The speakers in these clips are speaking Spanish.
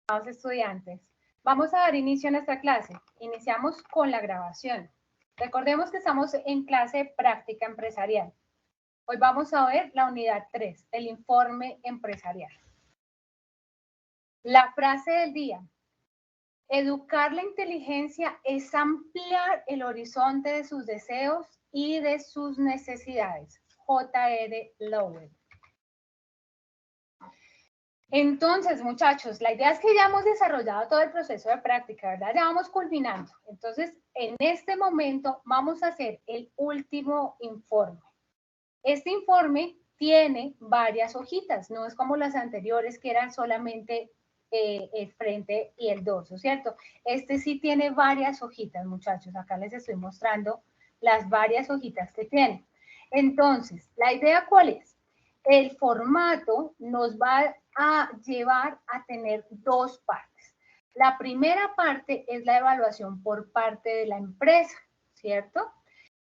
Estudiantes, vamos a dar inicio a nuestra clase. Iniciamos con la grabación. Recordemos que estamos en clase práctica empresarial. Hoy vamos a ver la unidad 3, el informe empresarial. La frase del día: educar la inteligencia es ampliar el horizonte de sus deseos y de sus necesidades. J.R. Lowell. Entonces, muchachos, la idea es que ya hemos desarrollado todo el proceso de práctica, ¿verdad? Ya vamos culminando. Entonces, en este momento vamos a hacer el último informe. Este informe tiene varias hojitas, no es como las anteriores que eran solamente el frente y el dorso, ¿cierto? Este sí tiene varias hojitas, muchachos. Acá les estoy mostrando las varias hojitas que tiene. Entonces, ¿la idea cuál es? El formato nos va a llevar a tener dos partes. La primera parte es la evaluación por parte de la empresa, ¿cierto?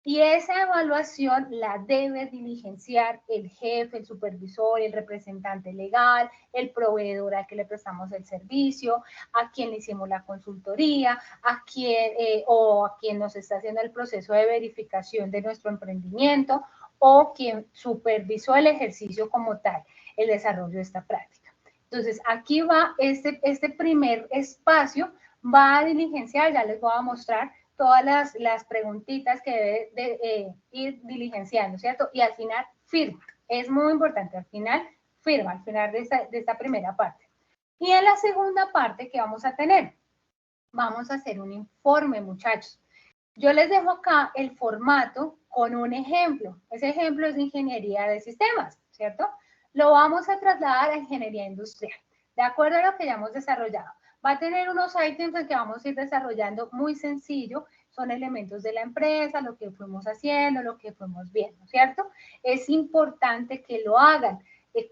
Y esa evaluación la debe diligenciar el jefe, el supervisor, el representante legal, el proveedor al que le prestamos el servicio, a quien le hicimos la consultoría, a quien nos está haciendo el proceso de verificación de nuestro emprendimiento, o quien supervisó el ejercicio como tal, el desarrollo de esta práctica. Entonces, aquí va este primer espacio, va a diligenciar, ya les voy a mostrar todas las preguntitas que debe ir diligenciando, ¿cierto? Y al final firma. Es muy importante, al final firma, al final de esta primera parte. Y en la segunda parte, ¿qué vamos a tener? Vamos a hacer un informe, muchachos. Yo les dejo acá el formato con un ejemplo. Ese ejemplo es de ingeniería de sistemas, ¿cierto? Lo vamos a trasladar a ingeniería industrial, de acuerdo a lo que ya hemos desarrollado. Va a tener unos ítems que vamos a ir desarrollando muy sencillo, son elementos de la empresa, lo que fuimos haciendo, lo que fuimos viendo, ¿cierto? Es importante que lo hagan.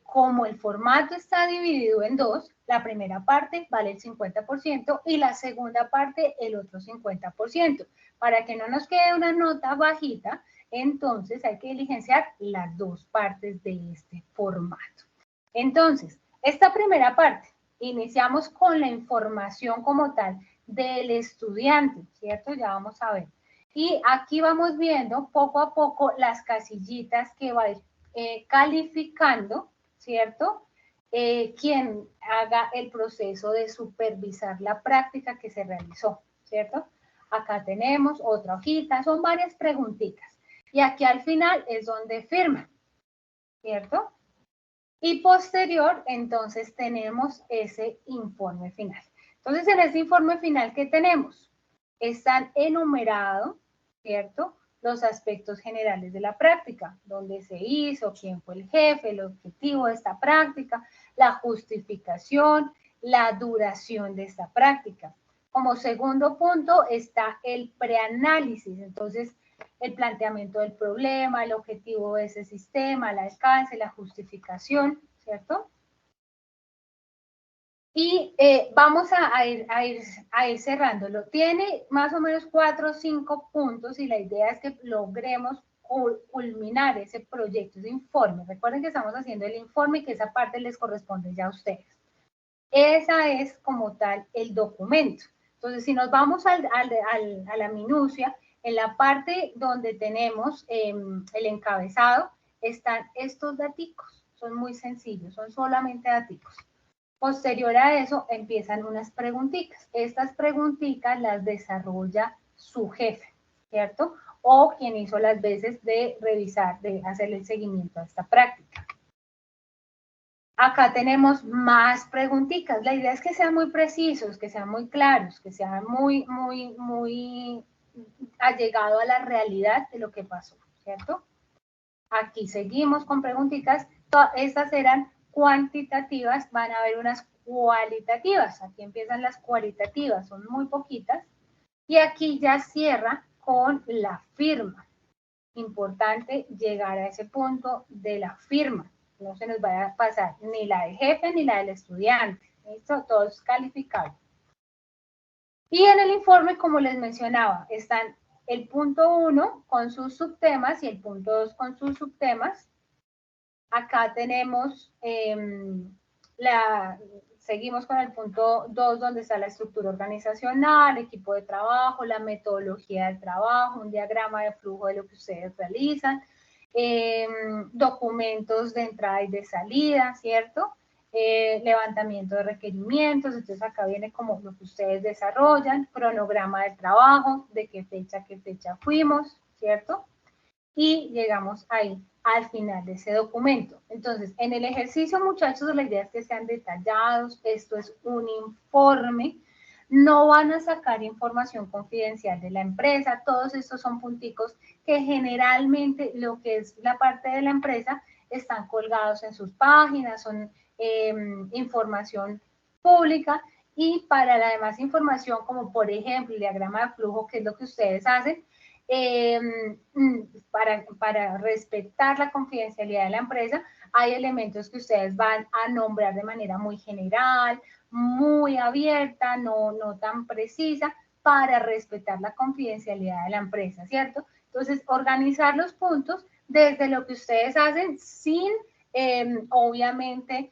Como el formato está dividido en dos, la primera parte vale el 50% y la segunda parte el otro 50%. Para que no nos quede una nota bajita, entonces hay que diligenciar las dos partes de este formato. Entonces, esta primera parte, iniciamos con la información como tal del estudiante, ¿cierto? Ya vamos a ver. Y aquí vamos viendo poco a poco las casillitas que va a ir calificando, ¿cierto? Quien haga el proceso de supervisar la práctica que se realizó, ¿cierto? Acá tenemos otra hojita, son varias preguntitas. Y aquí al final es donde firma, ¿cierto? Y posterior, entonces, tenemos ese informe final. Entonces, en ese informe final, ¿qué tenemos? Están enumerados, ¿cierto?, los aspectos generales de la práctica, dónde se hizo, quién fue el jefe, el objetivo de esta práctica, la justificación, la duración de esta práctica. Como segundo punto está el preanálisis, entonces el planteamiento del problema, el objetivo de ese sistema, el alcance, la justificación, ¿cierto? Y vamos a ir cerrándolo. Tiene más o menos 4 o 5 puntos y la idea es que logremos culminar ese proyecto, ese informe. Recuerden que estamos haciendo el informe y que esa parte les corresponde ya a ustedes. Esa es como tal el documento. Entonces, si nos vamos a la minucia, en la parte donde tenemos el encabezado, están estos daticos. Son muy sencillos, son solamente daticos. Posterior a eso, empiezan unas preguntitas. Estas preguntitas las desarrolla su jefe, ¿cierto? O quien hizo las veces de revisar, de hacerle el seguimiento a esta práctica. Acá tenemos más preguntitas. La idea es que sean muy precisos, que sean muy claros, que sean muy allegado a la realidad de lo que pasó, ¿cierto? Aquí seguimos con preguntitas. Estas eran cuantitativas, van a haber unas cualitativas. Aquí empiezan las cualitativas, son muy poquitas. Y aquí ya cierra con la firma. Importante llegar a ese punto de la firma. No se nos vaya a pasar ni la del jefe ni la del estudiante. Esto todo es calificado. Y en el informe, como les mencionaba, están el punto 1 con sus subtemas y el punto 2 con sus subtemas. Acá tenemos seguimos con el punto 2, donde está la estructura organizacional, equipo de trabajo, la metodología del trabajo, un diagrama de flujo de lo que ustedes realizan, documentos de entrada y de salida, ¿cierto? Levantamiento de requerimientos, entonces acá viene como lo que ustedes desarrollan, cronograma del trabajo, de qué fecha a qué fecha fuimos, ¿cierto? Y llegamos ahí al final de ese documento. Entonces, en el ejercicio, muchachos, la idea es que sean detallados, esto es un informe, no van a sacar información confidencial de la empresa, todos estos son punticos que generalmente lo que es la parte de la empresa están colgados en sus páginas, son información pública, y para la demás información, como por ejemplo el diagrama de flujo, que es lo que ustedes hacen, para respetar la confidencialidad de la empresa, hay elementos que ustedes van a nombrar de manera muy general, muy abierta, no tan precisa, para respetar la confidencialidad de la empresa, ¿cierto? Entonces, organizar los puntos desde lo que ustedes hacen sin, obviamente,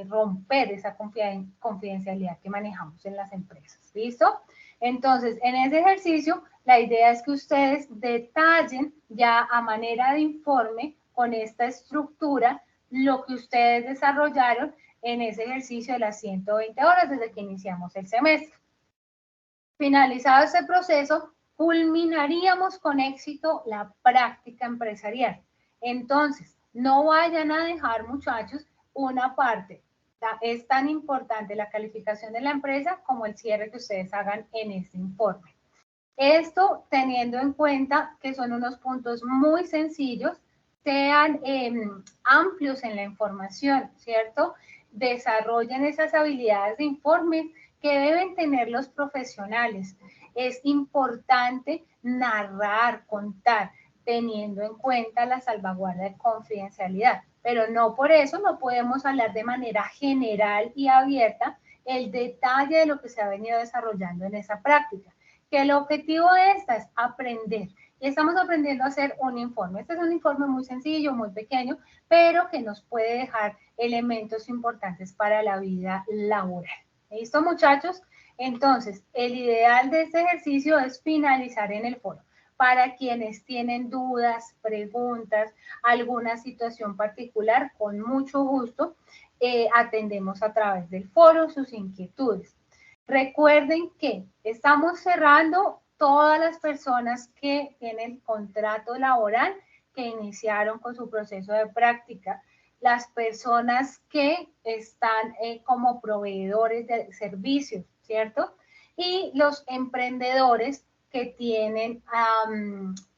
romper esa confidencialidad que manejamos en las empresas, ¿listo? Entonces, en ese ejercicio, la idea es que ustedes detallen ya a manera de informe con esta estructura lo que ustedes desarrollaron en ese ejercicio de las 120 horas desde que iniciamos el semestre. Finalizado este proceso, culminaríamos con éxito la práctica empresarial. Entonces, no vayan a dejar, muchachos, una parte. Es tan importante la calificación de la empresa como el cierre que ustedes hagan en este informe. Esto teniendo en cuenta que son unos puntos muy sencillos, sean amplios en la información, ¿cierto? Desarrollen esas habilidades de informe que deben tener los profesionales. Es importante narrar, contar, teniendo en cuenta la salvaguarda de confidencialidad, pero no por eso no podemos hablar de manera general y abierta el detalle de lo que se ha venido desarrollando en esa práctica. Que el objetivo de esta es aprender. Y estamos aprendiendo a hacer un informe. Este es un informe muy sencillo, muy pequeño, pero que nos puede dejar elementos importantes para la vida laboral. ¿Listo, muchachos? Entonces, el ideal de este ejercicio es finalizar en el foro. Para quienes tienen dudas, preguntas, alguna situación particular, con mucho gusto, atendemos a través del foro sus inquietudes. Recuerden que estamos cerrando todas las personas que tienen contrato laboral, que iniciaron con su proceso de práctica, las personas que están como proveedores de servicios, ¿cierto? Y los emprendedores que tienen,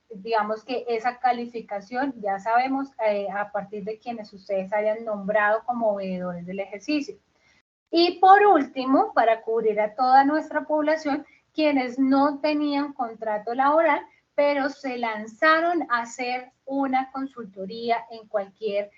digamos que esa calificación, ya sabemos, a partir de quienes ustedes hayan nombrado como veedores del ejercicio. Y por último, para cubrir a toda nuestra población, quienes no tenían contrato laboral, pero se lanzaron a hacer una consultoría en cualquier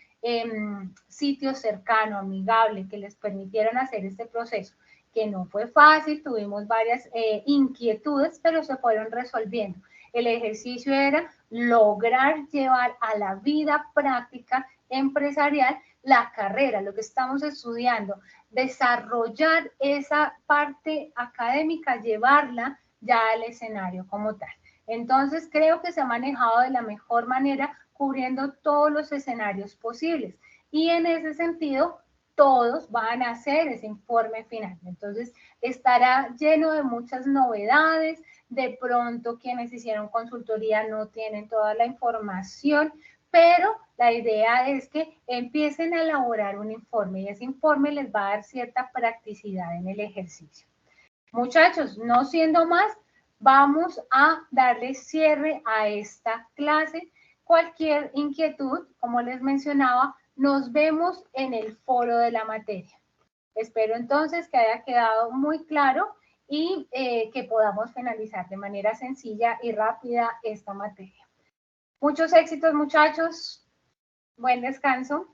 sitio cercano, amigable, que les permitieron hacer este proceso, que no fue fácil, tuvimos varias inquietudes, pero se fueron resolviendo. El ejercicio era lograr llevar a la vida práctica empresarial la carrera, lo que estamos estudiando, desarrollar esa parte académica, llevarla ya al escenario como tal. Entonces, creo que se ha manejado de la mejor manera, cubriendo todos los escenarios posibles. Y en ese sentido, todos van a hacer ese informe final. Entonces, estará lleno de muchas novedades. De pronto, quienes hicieron consultoría no tienen toda la información, pero la idea es que empiecen a elaborar un informe y ese informe les va a dar cierta practicidad en el ejercicio. Muchachos, no siendo más, vamos a darle cierre a esta clase. Cualquier inquietud, como les mencionaba, nos vemos en el foro de la materia. Espero entonces que haya quedado muy claro y que podamos finalizar de manera sencilla y rápida esta materia. Muchos éxitos, muchachos. Buen descanso.